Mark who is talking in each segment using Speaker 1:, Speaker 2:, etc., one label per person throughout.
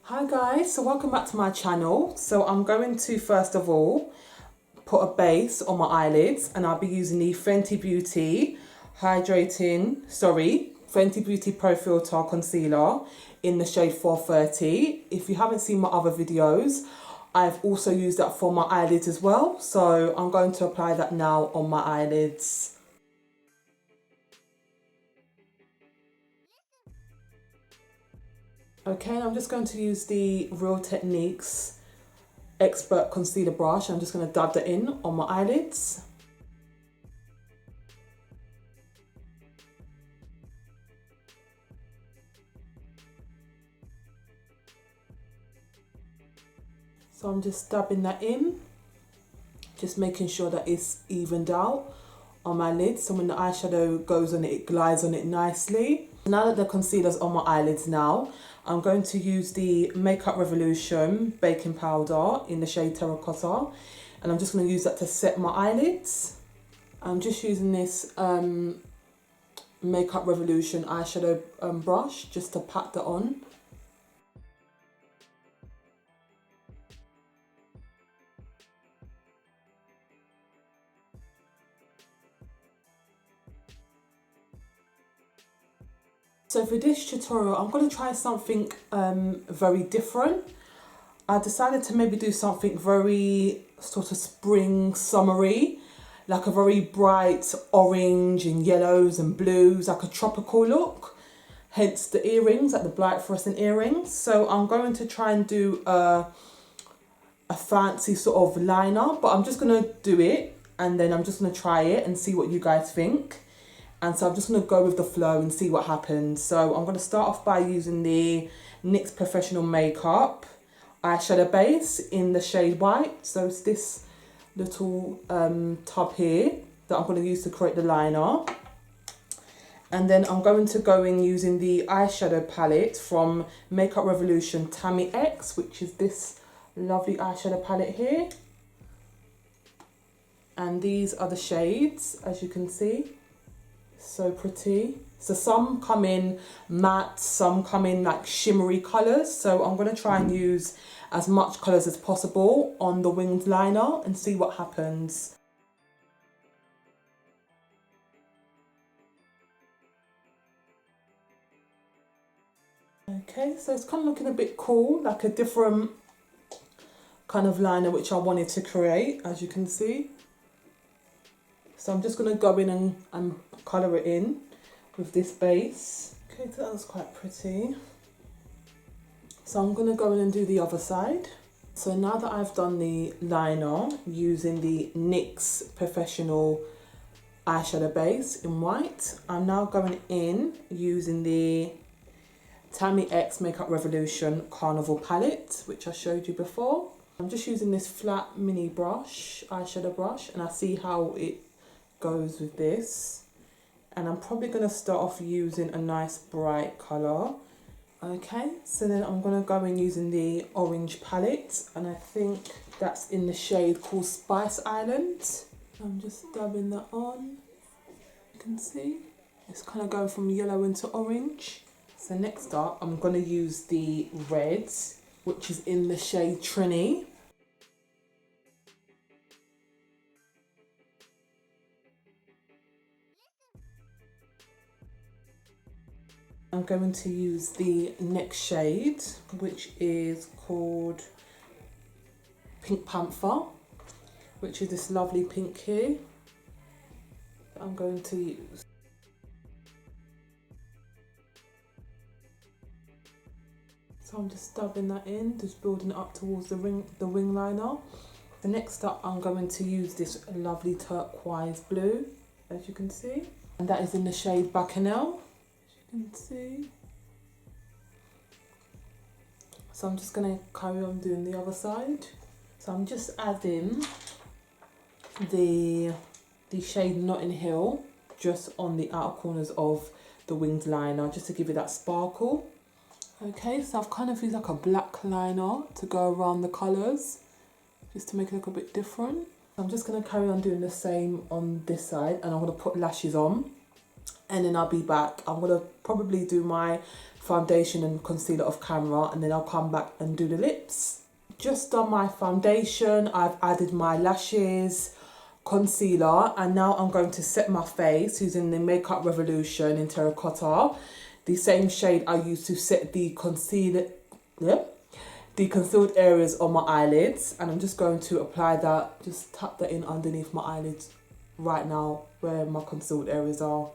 Speaker 1: Hi guys, so welcome back to my channel. So I'm going to first of all put a base on my eyelids, and I'll be using the Fenty Beauty Fenty Beauty Pro Filter Concealer in the shade 430. If you haven't seen my other videos, I've also used that for my eyelids as well. So I'm going to apply that now on my eyelids. Okay, and I'm just going to use the Real Techniques Expert Concealer Brush. I'm just going to dab that in on my eyelids. So I'm just dabbing that in, just making sure that it's evened out on my lids, so when the eyeshadow goes on it, it glides on it nicely. Now that the concealer's on my eyelids now, I'm going to use the Makeup Revolution baking powder in the shade Terracotta, and I'm just going to use that to set my eyelids. I'm just using this Makeup Revolution eyeshadow brush just to pat that on. So for this tutorial, I'm going to try something very different. I decided to maybe do something very sort of spring summery, like a very bright orange and yellows and blues, like a tropical look. Hence the earrings, like the bright fluorescent earrings. So I'm going to try and do a fancy sort of liner, but I'm just going to do it and then I'm just going to try it and see what you guys think. And so I'm just going to go with the flow and see what happens. So I'm going to start off by using the NYX Professional Makeup eyeshadow base in the shade white. So it's this little tub here that I'm going to use to create the liner. And then I'm going to go in using the eyeshadow palette from Makeup Revolution Tammi X, which is this lovely eyeshadow palette here. And these are the shades, as you can see. So pretty. So some come in matte, some come in like shimmery colours. So I'm going to try and use as much colours as possible on the winged liner and see what happens. Okay, so it's kind of looking a bit cool, like a different kind of liner which I wanted to create, as you can see. So I'm just going to go in and colour it in with this base. Okay, so that was quite pretty. So I'm going to go in and do the other side. So now that I've done the liner using the NYX Professional eyeshadow base in white, I'm now going in using the Tammi X Makeup Revolution Carnival palette, which I showed you before. I'm just using this flat mini brush, eyeshadow brush, and I see how it goes with this. And I'm probably going to start off using a nice bright colour. Okay, so then I'm going to go in using the orange palette, and I think that's in the shade called Spice Island. I'm just dabbing that on. You can see it's kind of going from yellow into orange. So next up, I'm going to use the red, which is in the shade Trini. I'm going to use the next shade, which is called Pink Panther, which is this lovely pink here that I'm going to use. So I'm just dabbing that in, just building it up towards the wing liner. The next up, I'm going to use this lovely turquoise blue, as you can see, and that is in the shade Bacchanal. You can see. So I'm just going to carry on doing the other side. So I'm just adding the shade Notting Hill just on the outer corners of the winged liner, just to give it that sparkle. Okay, so I've kind of used like a black liner to go around the colours, just to make it look a bit different. I'm just going to carry on doing the same on this side, and I'm going to put lashes on. and then I'll be back. I'm gonna probably do my foundation and concealer off camera, and then I'll come back and do the lips. Just done my foundation, I've added my lashes, concealer, and now I'm going to set my face using the Makeup Revolution in Terracotta, the same shade I used to set the concealer, the concealed areas on my eyelids. And I'm just going to apply that, just tap that in underneath my eyelids right now where my concealed areas are.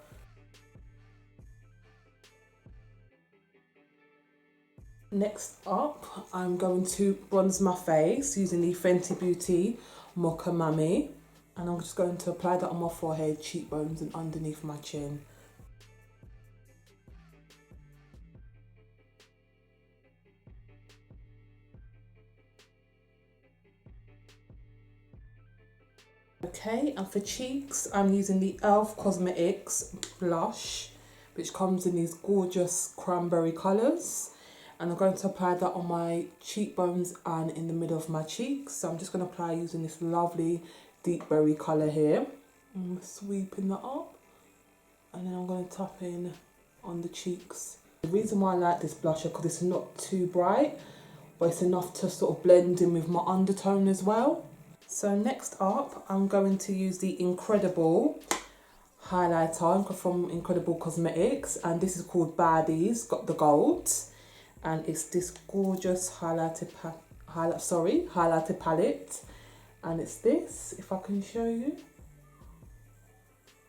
Speaker 1: Next up, I'm going to bronze my face using the Fenty Beauty Mocha Mami, and I'm just going to apply that on my forehead, cheekbones and underneath my chin. Okay, and for cheeks, I'm using the e.l.f. Cosmetics blush, which comes in these gorgeous cranberry colours. And I'm going to apply that on my cheekbones and in the middle of my cheeks. So I'm just going to apply using this lovely deep berry colour here. I'm sweeping that up. And then I'm going to tap in on the cheeks. The reason why I like this blusher, because it's not too bright, but it's enough to sort of blend in with my undertone as well. So next up, I'm going to use the Inc.Redible highlighter from Inc.Redible Cosmetics. And this is called Baddies, got the gold. And it's this gorgeous highlighter palette, and it's this, if I can show you.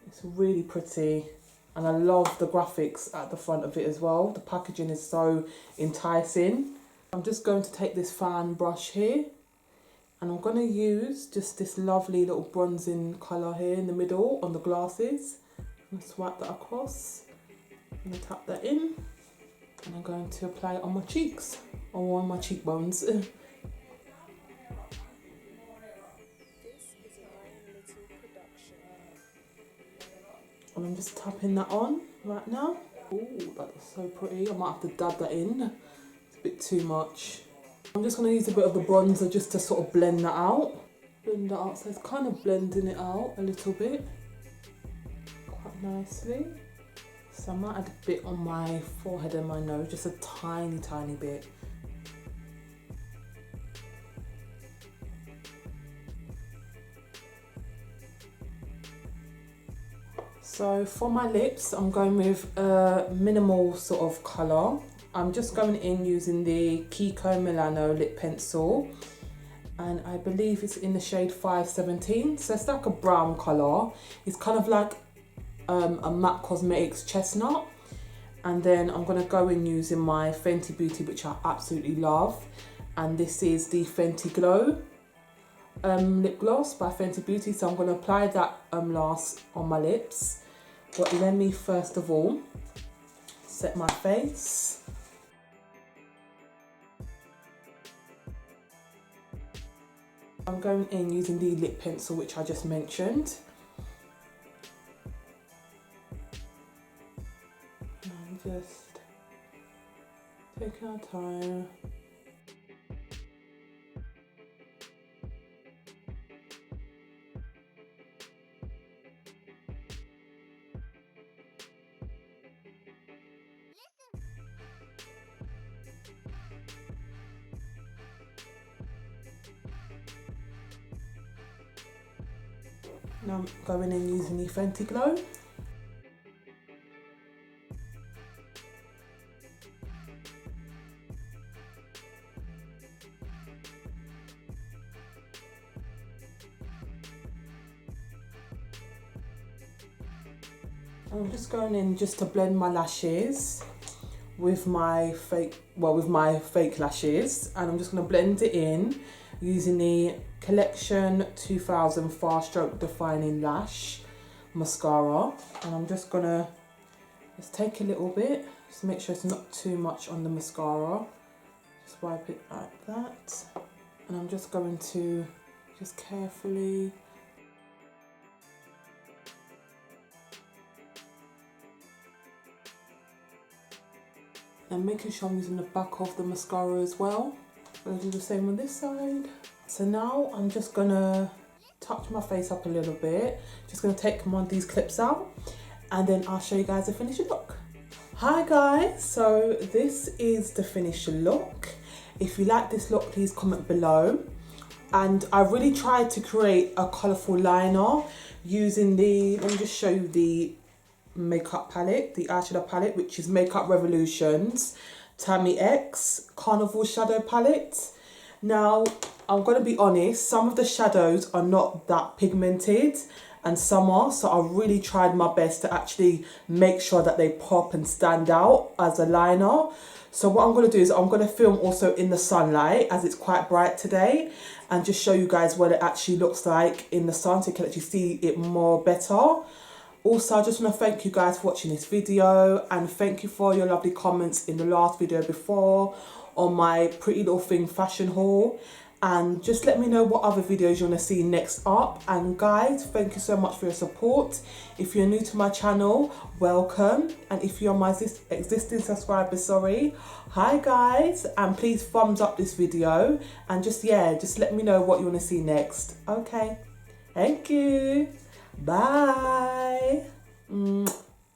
Speaker 1: It's really pretty, and I love the graphics at the front of it as well. The packaging is so enticing. I'm just going to take this fan brush here, and I'm going to use just this lovely little bronzing colour here in the middle on the glasses. I'm going to swipe that across, I'm going to tap that in. And I'm going to apply it on my cheeks, or on my cheekbones. And I'm just tapping that on right now. Oh, that is so pretty. I might have to dab that in. It's a bit too much. I'm just going to use a bit of the bronzer just to sort of blend that out. Blend that out, so it's kind of blending it out a little bit. Quite nicely. So I might add a bit on my forehead and my nose, just a tiny, tiny bit. So for my lips, I'm going with a minimal sort of colour. I'm just going in using the Kiko Milano lip pencil, and I believe it's in the shade 517. So it's like a brown colour. It's kind of like a MAC Cosmetics chestnut. And then I'm going to go in using my Fenty Beauty, which I absolutely love, and this is the Fenty Glow lip gloss by Fenty Beauty. So I'm going to apply that last on my lips, but let me first of all set my face. I'm going in using the lip pencil which I just mentioned. Just taking our time. Now I'm going in using the Fenty Glow. I'm just going in just to blend my lashes with my fake lashes, and I'm just going to blend it in using the Collection 2000 Fast Stroke Defining Lash Mascara. And I'm just going to just take a little bit, just make sure it's not too much on the mascara. Just wipe it like that, and I'm just going to just carefully and making sure I'm using the back of the mascara as well. I'm going to do the same on this side. So now I'm just going to touch my face up a little bit. Just going to take one of these clips out, and then I'll show you guys the finished look. Hi guys, so this is the finished look. If you like this look, please comment below. And I really tried to create a colourful liner using let me just show you the makeup palette, the eyeshadow palette, which is Makeup Revolution's Tammi X Carnival shadow palette. Now, I'm going to be honest, some of the shadows are not that pigmented and some are, so I really tried my best to actually make sure that they pop and stand out as a liner. So what I'm going to do is I'm going to film also in the sunlight as it's quite bright today and just show you guys what it actually looks like in the sun so you can actually see it more better. Also, I just want to thank you guys for watching this video and thank you for your lovely comments in the last video before on my Pretty Little Thing fashion haul. And just let me know what other videos you want to see next up. And guys, thank you so much for your support. If you're new to my channel, welcome. And if you're my existing subscriber, sorry. Hi guys, and please thumbs up this video. And just let me know what you want to see next. Okay, thank you. Bye.